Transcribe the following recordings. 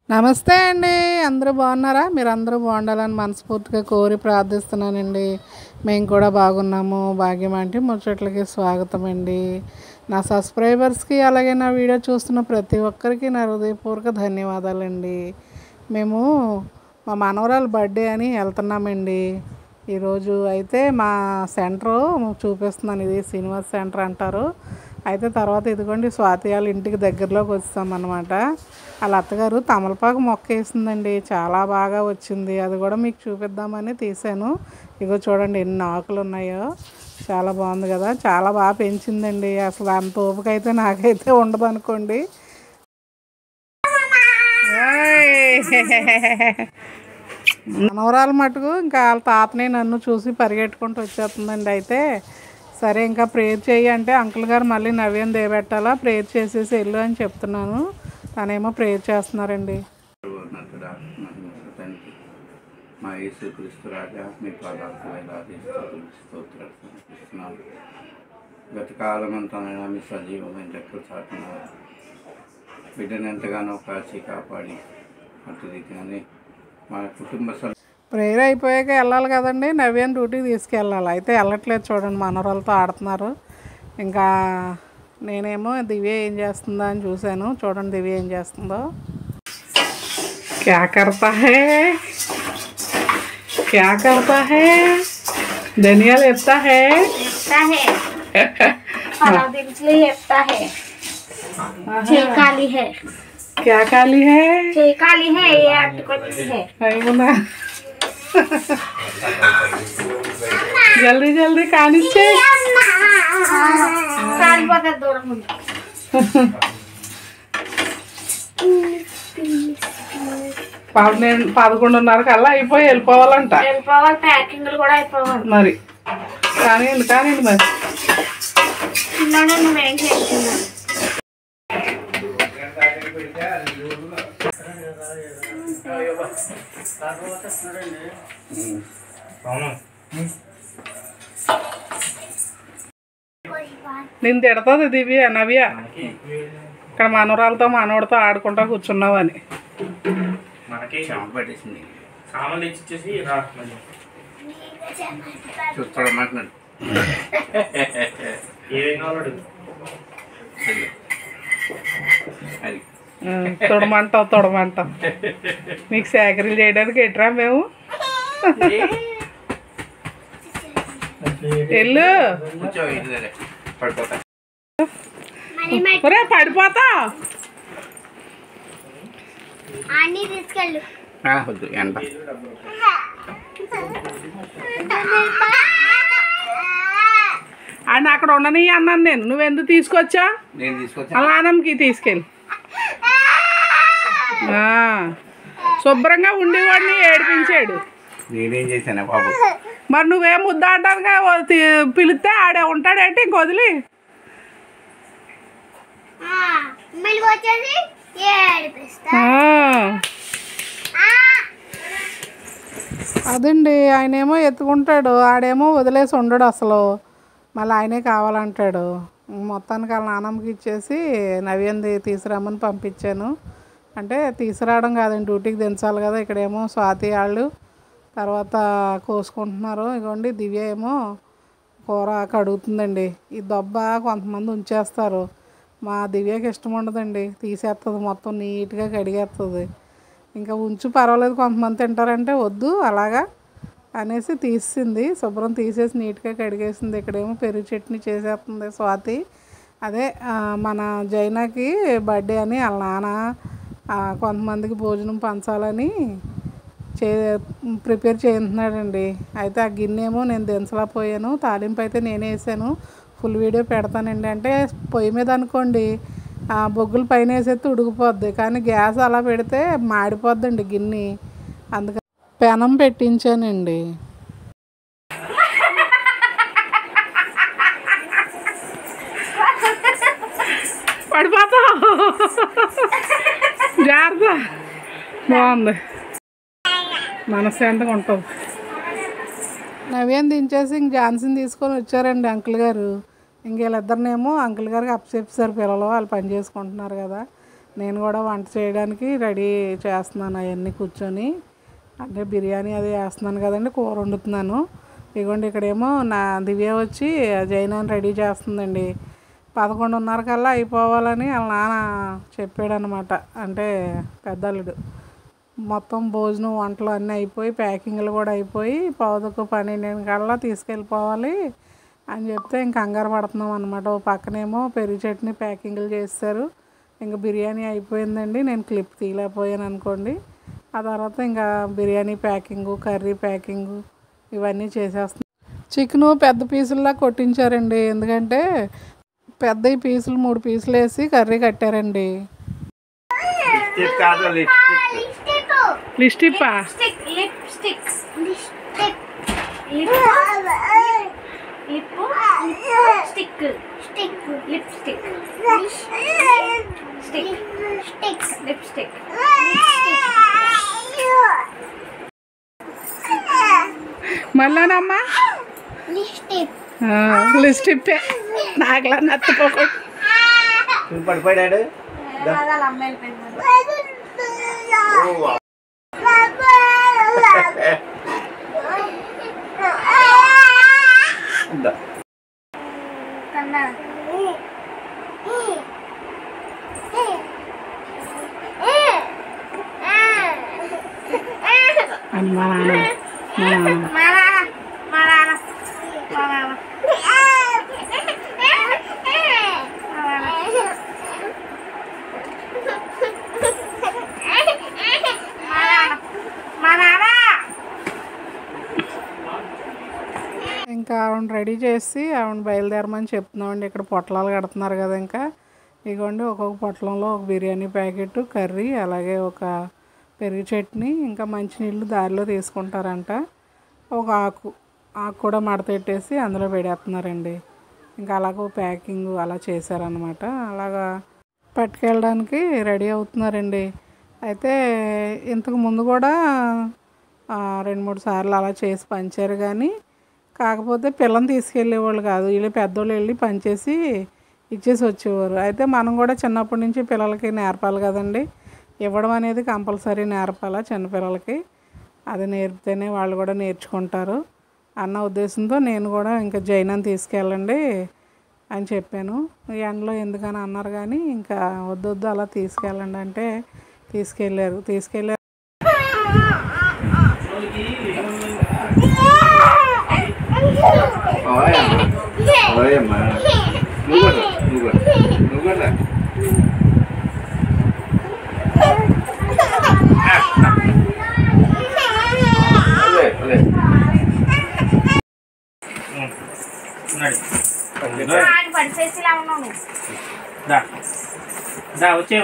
నమస్తే అండి. అందరూ బాగున్నారా? మీరందరూ బాగుండాలని మనస్ఫూర్తిగా కోరి ప్రార్థిస్తున్నానండి. మేము కూడా బాగున్నాము. భాగ్యం అంటే ముచ్చట్లకి స్వాగతం అండి. నా సబ్స్క్రైబర్స్కి అలాగే నా వీడియో చూస్తున్న ప్రతి ఒక్కరికి నా హృదయపూర్వక ధన్యవాదాలండి. మేము మా మనవరాలు బర్త్డే అని వెళ్తున్నామండి. ఈరోజు అయితే మా సెంటరు చూపిస్తున్నాను. ఇది శ్రీనివాస్ సెంటర్ అంటారు. అయితే తర్వాత ఇదిగోండి స్వాతి వాళ్ళ ఇంటికి దగ్గరలోకి వచ్చామన్నమాట. వాళ్ళ అత్తగారు తమలపాకు మొక్క వేసిందండి. చాలా బాగా వచ్చింది. అది కూడా మీకు చూపిద్దామని తీసాను. ఇగో చూడండి ఎన్ని ఆకులు ఉన్నాయో. చాలా బాగుంది కదా. చాలా బాగా పెంచిందండి. అసలు అంత ఓపిక అయితే నాకైతే ఉండదు అనుకోండి. మనవరాలు మటుకు ఇంకా వాళ్ళ తాతని నన్ను చూసి పరిగెట్టుకుంటూ వచ్చేస్తుందండి. అయితే సరే ఇంకా ప్రేయర్ చేయి అంటే అంకుల్ గారు మళ్ళీ నవ్యం దేబెట్టాలా, ప్రేయర్ చేసేసి వెళ్ళు అని చెప్తున్నాను. తనేమో ప్రేయర్ చేస్తున్నారండి. మా యేసుక్రీస్తు రాజా మీ పాదాలకు వేలాది స్తోత్రాలు సమర్పిస్తున్నాను. గత కాలం అంతానైనా మీ సజీవమైన రెక్కలు చాటున్నారు. బిడ్డను ఎంతగానో కాచి కాపాడి అటు రీతిగానే మా కుటుంబ ప్రేయర్ అయిపోయాక వెళ్ళాలి కదండి. నవ్యాన్ని డ్యూటీకి తీసుకెళ్ళాలి. అయితే వెళ్ళట్లేదు చూడండి, మనవరాలతో ఆడుతున్నారు. ఇంకా నేనేమో దివ్య ఏం చేస్తుందా అని చూశాను. చూడండి దివ్య ఏం చేస్తుందో. క్యా కర్తా హే, క్యా కర్తా హే, ధనియా లేతా హే, काली है, क्या काली है, काली है, ये अटकटी है। అయినా జల్దీ జల్దీ కానిచ్చే. కాలిపోతే దూరం ఉంది. నేను 11:30 కల్లా అయిపోయి వెళ్ళిపోవాలంట. వెళ్ళిపోవాలి, ప్యాకింగ్లు కూడా అయిపోవాలి. మరి కానివ్వండి కానివ్వండి. మరి చిన్నగా నువ్వేం చేస్తున్నావు? నేను తిడుతుంది దివ్య నవ్య, ఇక్కడ మనవరాలతో మనవడితో ఆడుకుంటా కూర్చున్నావని. మనకి పట్టేసింది. సామాన్లు ఇచ్చేసి చూస్తాడమంటున్నాడు. ఏం కావాలడు అది తొడమంటావు మీకు సేకరీలు చేయడానికి ఎట్రా మేము. వెళ్ళు కూర్చో, ఇది పడిపోతా. ఒరే పడిపోతా. అన్నీ తీసుకెళ్ళు. వద్దు ఎండ. అని అక్కడ ఉండని అన్నాను నేను. నువ్వెందుకు తీసుకొచ్చా? నేను తీసుకొచ్చా. అలా అనంకి తీసుకెళ్ళి శుభ్రంగా ఉండేవాడిని ఏడిపించాడు. నేనేం చేశాను బాబు? మరి నువ్వేం ముద్దాడటానిగా పిలిస్తే ఆడే ఉంటాడేంటి ఇంక వదిలి. మళ్ళీ వచ్చేసి ఏడిపిస్తా. అదండి ఆయనేమో ఎత్తుకుంటాడు, ఆడేమో వదిలేసి ఉండడు అసలు. మళ్ళీ ఆయనే కావాలంటాడు. మొత్తానికి వాళ్ళ నాన్నమ్మకి ఇచ్చేసి నవ్యంది తీసుకురమ్మని పంపించాను. అంటే తీసుకురావడం కాదండి, డ్యూటీకి దించాలి కదా. ఇక్కడేమో స్వాతి వాళ్ళు తర్వాత కోసుకుంటున్నారు. ఇదిగోండి దివ్య ఏమో కూర కడుగుతుందండి. ఈ దొబ్బ కొంతమంది ఉంచేస్తారు, మా దివ్యకి ఇష్టం ఉండదండి. తీసేస్తుంది, మొత్తం నీట్గా కడిగేస్తుంది. ఇంకా ఉంచు పర్వాలేదు, కొంతమంది తింటారంటే వద్దు అలాగా అనేసి తీసింది. శుభ్రం తీసేసి నీట్గా కడిగేసింది. ఇక్కడేమో పెరుగు చట్నీ చేసేస్తుంది స్వాతి. అదే మన జైనాకి బర్త్డే అని వాళ్ళ నాన్న కొంతమందికి భోజనం పంచాలని ప్రిపేర్ చేస్తున్నాడండి. అయితే ఆ గిన్నె నేను దించలేకపోయాను. తాలింపు అయితే నేనే వేసాను. ఫుల్ వీడియో పెడతానండి. అంటే పొయ్యి మీద అనుకోండి బొగ్గులు పైన వేసేస్తే ఉడికిపోద్ది, కానీ గ్యాస్ అలా పెడితే మాడిపోద్దండి గిన్నె. అందుకని పెనం పెట్టించానండి. పడిపోతా జాగ్రత్త. బాగుంది, మనశ్శాంతిగా ఉంటుంది. నవ్యం దించేసి ఇంక ఝాన్సీని తీసుకొని వచ్చారండి అంకుల్ గారు. ఇంక వీళ్ళిద్దరినేమో అంకుల్ గారికి అప్పచెప్పారు పిల్లలు, వాళ్ళు పని చేసుకుంటున్నారు కదా. నేను కూడా వంట చేయడానికి రెడీ చేస్తున్నాను అవన్నీ కూర్చొని. అంటే బిర్యానీ అది వేస్తున్నాను కదండి, కూర వండుతున్నాను. ఇదిగోండి ఇక్కడేమో నా దివ్య వచ్చి జైనాన్ని రెడీ చేస్తుందండి. 11:30 కల్లా అయిపోవాలని వాళ్ళ నాన్న చెప్పాడనమాట. అంటే పెద్దల్లుడు మొత్తం భోజనం వంటలు అన్నీ అయిపోయి ప్యాకింగ్లు కూడా అయిపోయి 11:12 కల్లా తీసుకెళ్ళిపోవాలి అని చెప్తే ఇంక కంగారు పడుతున్నాం అనమాట. ఓ పక్కనేమో పెరుగు చట్నీ ప్యాకింగ్లు చేస్తారు. ఇంకా బిర్యానీ అయిపోయిందండి. నేను క్లిప్ తీయలేకపోయాను అనుకోండి. ఆ తర్వాత ఇంకా బిర్యానీ ప్యాకింగు, కర్రీ ప్యాకింగు ఇవన్నీ చేసేస్తున్నాం. చికెను పెద్ద పీసుల్లా కొట్టించారండి. ఎందుకంటే పెద్ద పీసులు 3 పీసులు వేసి కర్రీ కట్టారండి. లిప్స్టిక్ కాదు, లిప్స్టిక్. లిస్టిప్పా లిప్స్టిక్ స్టిక్ లిప్స్టిక్ లిప్స్టిక్ మళ్ళానమ్మా లిప్స్టిక్ లిస్టిప్పే నాకులా నచ్చపోకుండా. పడిపోయాడు. అని మా నాన్న ఇంకా ఆవిడ రెడీ చేసి ఆవిడ బయలుదేరమని చెప్తున్నామండి. ఇక్కడ పొట్లాలు కడుతున్నారు కదా. ఇంకా ఇదిగోండి ఒక్కొక్క పొట్లంలో ఒక బిర్యానీ ప్యాకెట్, కర్రీ, అలాగే ఒక పెరుగు చట్నీ, ఇంకా మంచినీళ్ళు దారిలో తీసుకుంటారంట. ఒక ఆకు కూడా మడతెట్టేసి అందులో పెడేస్తున్నారండి. ఇంకా అలాగ ప్యాకింగ్ అలా చేశారనమాట. అలాగా పట్టుకెళ్ళడానికి రెడీ అవుతున్నారండి. అయితే ఇంతకు ముందు కూడా 2-3 సార్లు అలా చేసి పంచారు. కానీ కాకపోతే పిల్లని తీసుకెళ్ళేవాళ్ళు కాదు. వీళ్ళు పెద్దోళ్ళు వెళ్ళి పనిచేసి ఇచ్చేసి వచ్చేవారు. అయితే మనం కూడా చిన్నప్పటి నుంచి పిల్లలకి నేర్పాలి కదండి. ఇవ్వడం అనేది కంపల్సరీ నేర్పాలా చిన్నపిల్లలకి. అది నేర్పితేనే వాళ్ళు కూడా నేర్చుకుంటారు అన్న ఉద్దేశంతో నేను కూడా ఇంకా జైనాన్ని తీసుకెళ్ళండి అని చెప్పాను. ఈ ఎండలో ఎందుకని అన్నారు. కానీ ఇంకా వద్దు అలా తీసుకెళ్ళండి అంటే తీసుకెళ్ళారు. ఓయమ్మా నువ్వు కూడా పడిచేసిలా ఉన్నాను. వచ్చే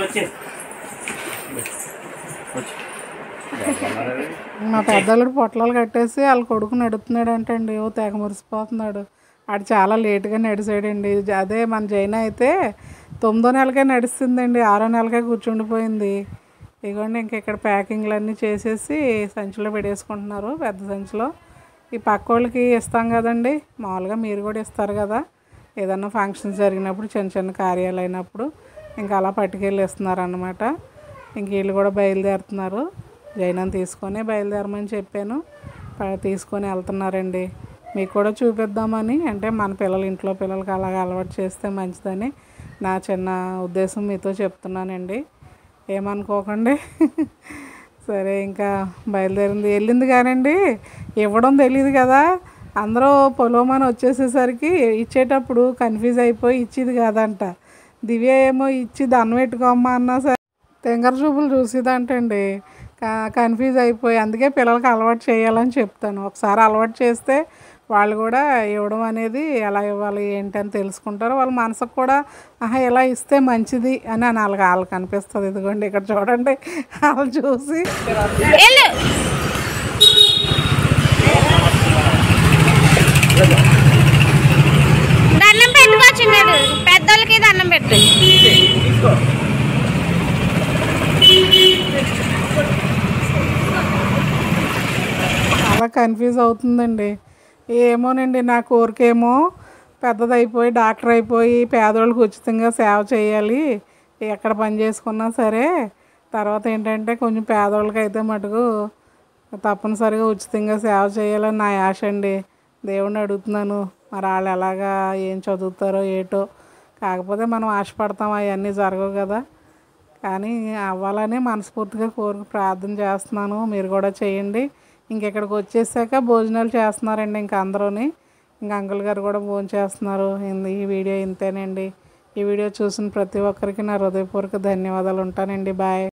మా పెద్దోళ్ళు పొట్లాలు కట్టేసి వాళ్ళ కొడుకు నడుపుతున్నాడు అంటండి. ఓ తెగ మురిసిపోతున్నాడు. ఆడు చాలా లేటుగా నడిచాడండి. అదే మన జైన అయితే 9వ నెలకే నడుస్తుందండి, 6వ నెలకే కూర్చుండిపోయింది. ఇదిగోండి ఇంక ఇక్కడ ప్యాకింగ్లు అన్నీ చేసేసి సంచిలో పెట్టేసుకుంటున్నారు, పెద్ద సంచిలో. ఈ పక్క వాళ్ళకి ఇస్తాం కదండి, మామూలుగా మీరు కూడా ఇస్తారు కదా ఏదన్నా ఫంక్షన్స్ జరిగినప్పుడు, చిన్న చిన్న కార్యాలు అయినప్పుడు ఇంకా అలా పట్టుకెళ్ళి ఇస్తున్నారు అన్నమాట. ఇంక వీళ్ళు కూడా బయలుదేరుతున్నారు. జైనాన్ని తీసుకొని బయలుదేరమని చెప్పాను, తీసుకొని వెళ్తున్నారండి. మీకు కూడా చూపిద్దామని, అంటే మన పిల్లలు ఇంట్లో పిల్లలకి అలాగ అలవాటు చేస్తే మంచిదని నా చిన్న ఉద్దేశం మీతో చెప్తున్నానండి, ఏమనుకోకండి. సరే ఇంకా వెళ్ళింది కానండి, ఇవ్వడం తెలియదు కదా. అందరూ పొలమని వచ్చేసేసరికి ఇచ్చేటప్పుడు కన్ఫ్యూజ్ అయిపోయి ఇచ్చేది కాదంట. దివ్య ఏమో ఇచ్చి దండం పెట్టుకోమ్మా అన్నా సరే తెంగర చూపులు చూసేదంటండి. కన్ఫ్యూజ్ అయిపోయి, అందుకే పిల్లలకి అలవాటు చేయాలని చెప్తాను. ఒకసారి అలవాటు చేస్తే వాళ్ళు కూడా ఇవ్వడం అనేది ఎలా ఇవ్వాలి ఏంటని తెలుసుకుంటారు. వాళ్ళ మనసుకు కూడా ఇలా ఇస్తే మంచిది అని వాళ్ళకి అనిపిస్తుంది. ఇదిగోండి ఇక్కడ చూడండి, వాళ్ళు చూసి దండం పెట్టుకోవచ్చున్నాడు, పెద్దోళ్ళకి దండం పెట్టు. చాలా కన్ఫ్యూజ్ అవుతుందండి. ఏమోనండి, నా కోరికేమో పెద్దదైపోయి డాక్టర్ అయిపోయి పేదోళ్ళకి ఉచితంగా సేవ చేయాలి, ఎక్కడ పని చేసుకున్నా సరే తర్వాత ఏంటంటే కొంచెం పేదవాళ్ళకి అయితే మటుకు తప్పనిసరిగా ఉచితంగా సేవ చేయాలని నా ఆశ అండి. దేవుణ్ణి అడుగుతున్నాను. మరి వాళ్ళు ఎలాగా ఏం చదువుతారో ఏటో. కాకపోతే మనం ఆశపడతాం అవన్నీ జరగవు కదా. కానీ అవ్వాలని మనస్ఫూర్తిగా ప్రార్థన చేస్తున్నాను. మీరు కూడా చేయండి. ఇంకెక్కడికి వచ్చేసాక భోజనాలు చేస్తున్నారండి ఇంక అందరూని. ఇంకా అంకుల్ గారు కూడా భోజనం చేస్తున్నారు. ఈ వీడియో ఇంతేనండి. ఈ వీడియో చూసిన ప్రతి ఒక్కరికి నా హృదయపూర్వక ధన్యవాదాలు. ఉంటానండి. బాయ్.